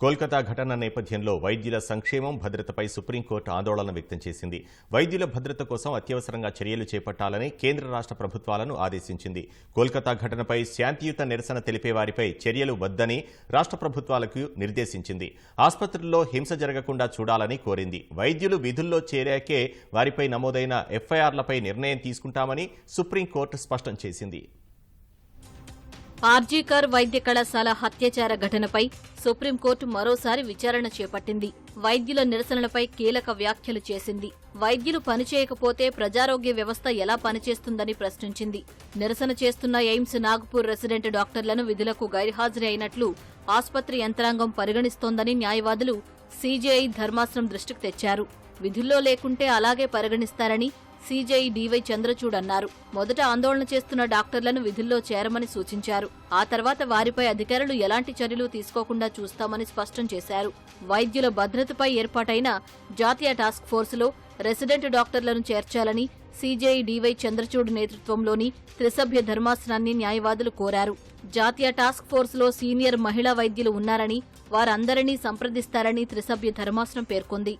కోల్కతా ఘటన నేపథ్యంలో వైద్యుల సంక్షేమం భద్రతపై సుప్రీంకోర్టు ఆందోళన వ్యక్తం చేసింది. వైద్యుల భద్రత కోసం అత్యవసరంగా చర్యలు చేపట్టాలని కేంద్ర రాష్ట్ర ప్రభుత్వాలను ఆదేశించింది. కోల్కతా ఘటనపై శాంతియుత నిరసన తెలిపేవారిపై చర్యలు వద్దని రాష్ట్ర ప్రభుత్వాలకు నిర్దేశించింది. ఆసుపత్రుల్లో హింస జరగకుండా చూడాలని కోరింది. వైద్యులు విధుల్లో చేరాకే వారిపై నమోదైన ఎఫ్ఐఆర్లపై నిర్ణయం తీసుకుంటామని సుప్రీంకోర్టు స్పష్టం చేసింది. ఆర్జీకర్ వైద్య కళాశాల హత్యాచార ఘటనపై సుప్రీంకోర్టు మరోసారి విచారణ చేపట్టింది. వైద్యుల నిరసనలపై కీలక వ్యాఖ్యలు చేసింది. వైద్యులు పనిచేయకపోతే ప్రజారోగ్య వ్యవస్థ ఎలా పనిచేస్తుందని ప్రశ్నించింది. నిరసన చేస్తున్న ఎయిమ్స్ నాగపూర్ రెసిడెంట్ డాక్టర్లను విధులకు గైర్హాజరు అయినట్లు ఆసుపత్రి యంత్రాంగం పరిగణిస్తోందని న్యాయవాదులు సీజేఐ ధర్మాసనం దృష్టికి తెచ్చారు. విధుల్లో లేకుంటే అలాగే పరిగణిస్తారని సీజేఐ డీవై చంద్రచూడ్ అన్నారు. మొదట ఆందోళన చేస్తున్న డాక్టర్లను విధుల్లో చేరమని సూచించారు. ఆ తర్వాత వారిపై అధికారులు ఎలాంటి చర్యలు తీసుకోకుండా చూస్తామని స్పష్టం చేశారు. వైద్యుల భద్రతపై ఏర్పాటైన జాతీయ టాస్క్ ఫోర్సులో రెసిడెంట్ డాక్టర్లను చేర్చాలని సీజేఐ డీవై చంద్రచూడ్ నేతృత్వంలోని త్రిసభ్య ధర్మాసనాన్ని న్యాయవాదులు కోరారు. జాతీయ టాస్క్ ఫోర్సులో సీనియర్ మహిళా వైద్యులు ఉన్నారని వారందరినీ సంప్రదిస్తారని త్రిసభ్య ధర్మాసనం పేర్కొంది.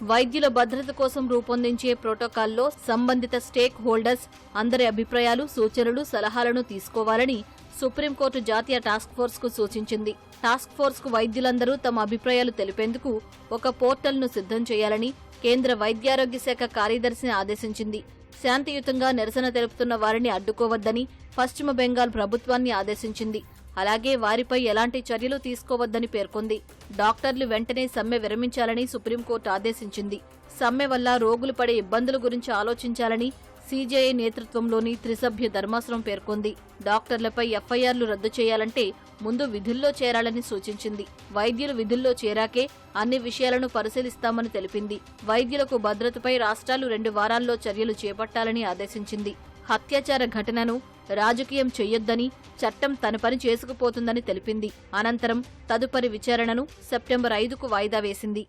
వైద్యుల భద్రత కోసం రూపొందించే ప్రోటోకాల్లో సంబంధిత స్టేక్ హోల్డర్స్ అందరి అభిప్రాయాలు, సూచనలు, సలహాలను తీసుకోవాలని సుప్రీంకోర్టు జాతీయ టాస్క్ ఫోర్స్ కు సూచించింది. టాస్క్ ఫోర్స్ కు వైద్యులందరూ తమ అభిప్రాయాలు తెలిపేందుకు ఒక పోర్టల్ను సిద్ధం చేయాలని కేంద్ర వైద్యారోగ్య శాఖ కార్యదర్శిని ఆదేశించింది. శాంతియుతంగా నిరసన తెలుపుతున్న వారిని అడ్డుకోవద్దని పశ్చిమ బెంగాల్ ప్రభుత్వాన్ని ఆదేశించింది. అలాగే వారిపై ఎలాంటి చర్యలు తీసుకోవద్దని పేర్కొంది. డాక్టర్లు వెంటనే సమ్మె విరమించాలని సుప్రీంకోర్టు ఆదేశించింది. సమ్మె వల్ల రోగులు పడే ఇబ్బందుల గురించి ఆలోచించాలని సీజేఐ నేతృత్వంలోని త్రిసభ్య ధర్మాసనం పేర్కొంది. డాక్టర్లపై ఎఫ్ఐఆర్లు రద్దు చేయాలంటే ముందు విధుల్లో చేరాలని సూచించింది. వైద్యులు విధుల్లో చేరాకే అన్ని విషయాలను పరిశీలిస్తామని తెలిపింది. వైద్యులకు భద్రతపై రాష్ట్రాలు 2 వారాల్లో చర్యలు చేపట్టాలని ఆదేశించింది. హత్యాచార ఘటనను రాజకీయం చెయ్యొద్దని, చట్టం తన పని చేసుకుపోతుందని తెలిపింది. అనంతరం తదుపరి విచారణను సెప్టెంబర్ 5కు వాయిదా వేసింది.